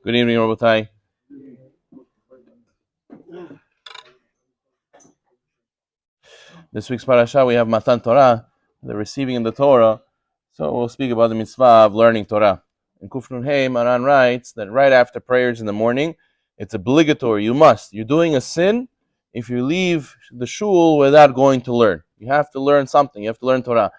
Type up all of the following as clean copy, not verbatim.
Good evening, Rabotai. This week's parasha we have Matan Torah, the receiving in the Torah. So we'll speak about the mitzvah of learning Torah. In Kuf Nun Hey, Maran writes that right after prayers in the morning, it's obligatory. You're doing a sin if you leave the shul without going to learn. You have to learn something. You have to learn Torah.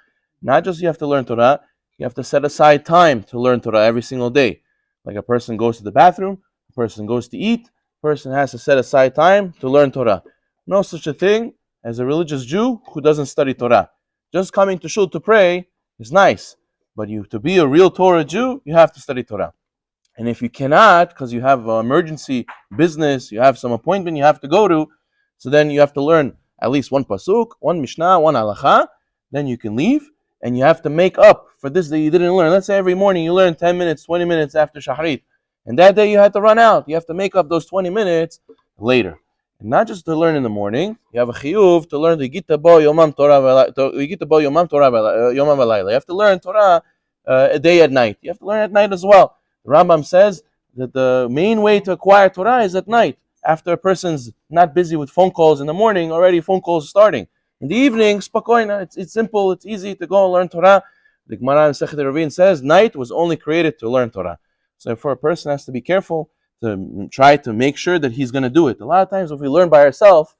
Not just you have to learn Torah, you have to set aside time to learn Torah every single day. Like a person goes to the bathroom, a person goes to eat, a person has to set aside time to learn Torah. No such a thing as a religious Jew who doesn't study Torah. Just coming to shul to pray is nice, but to be a real Torah Jew, you have to study Torah. And if you cannot, because you have an emergency business, you have some appointment you have to go to, so then you have to learn at least one pasuk, one mishnah, one halacha, then you can leave, and you have to make up for this that you didn't learn. Let's say every morning you learn 10 minutes, 20 minutes after Shaharit, and that day you had to run out. You have to make up those 20 minutes later. And not just to learn in the morning, you have a chiyuv to learn the Gita Bo Yomam Torah Yomam V'Layla. You have to learn Torah a day at night. You have to learn at night as well. The Rambam says that the main way to acquire Torah is at night. After a person's not busy with phone calls in the morning, already phone calls starting. In the evening, spakoina, it's simple, it's easy to go and learn Torah. The Gemara in Sechet Ravin says night was only created to learn Torah. So therefore a person has to be careful to try to make sure that he's going to do it. A lot of times if we learn by ourselves,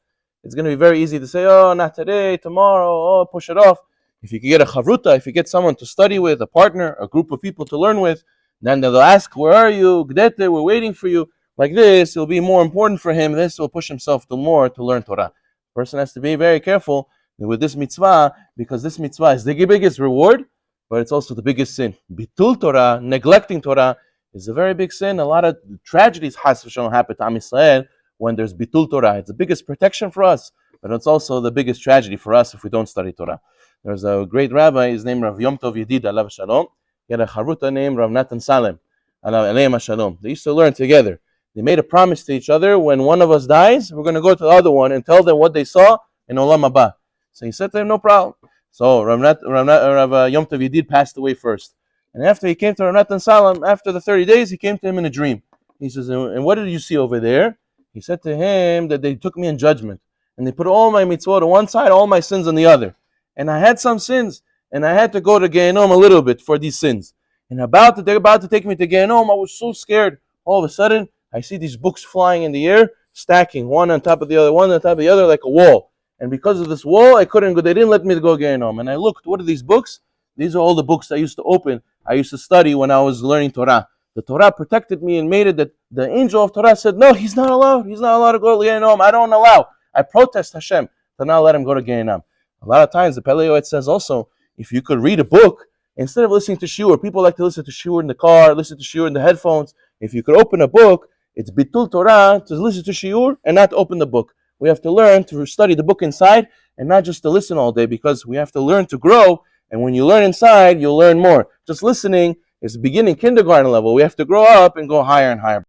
it's going to be very easy to say, oh, not today, tomorrow, push it off. If you can get a chavruta, if you get someone to study with, a partner, a group of people to learn with, then they'll ask, where are you? Gdete, we're waiting for you. Like this, it'll be more important for him. This will push himself to more to learn Torah. The person has to be very careful with this mitzvah, because this mitzvah is the biggest reward, but it's also the biggest sin. Bitul Torah, neglecting Torah, is a very big sin. A lot of tragedies happen to Am Yisrael when there's bitul Torah. It's the biggest protection for us, but it's also the biggest tragedy for us if we don't study Torah. There's a great rabbi, his name Rav Yom Tov Yedid, alav shalom. He had a charuta named Rav Natan Salem, alav shalom. They used to learn together. They made a promise to each other, when one of us dies, we're going to go to the other one and tell them what they saw in Olam Haba. So he said to him, no problem. So Rav Yom Tov Yedid passed away first. And after he came to Rav Natan Salem, after the 30 days, he came to him in a dream. He says, and what did you see over there? He said to him that they took me in judgment. And they put all my mitzvot on one side, all my sins on the other. And I had some sins, and I had to go to Gehenom a little bit for these sins. And they're about to take me to Gehenom, I was so scared. All of a sudden, I see these books flying in the air, stacking, one on top of the other, one on top of the other, like a wall. And because of this wall, I couldn't go. They didn't let me go to Gehenom. And I looked, what are these books? These are all the books I used to open. I used to study when I was learning Torah. The Torah protected me and made it that the angel of Torah said, no, he's not allowed. He's not allowed to go to Gehenom. I don't allow. I protest Hashem to not let him go to Gehenom. A lot of times, the Pele Yoetz says also, if you could read a book, instead of listening to shiur, people like to listen to shiur in the car, listen to shiur in the headphones. If you could open a book, it's bitul Torah to listen to shiur and not to open the book. We have to learn to study the book inside and not just to listen all day, because we have to learn to grow. And when you learn inside, you'll learn more. Just listening is beginning kindergarten level. We have to grow up and go higher and higher.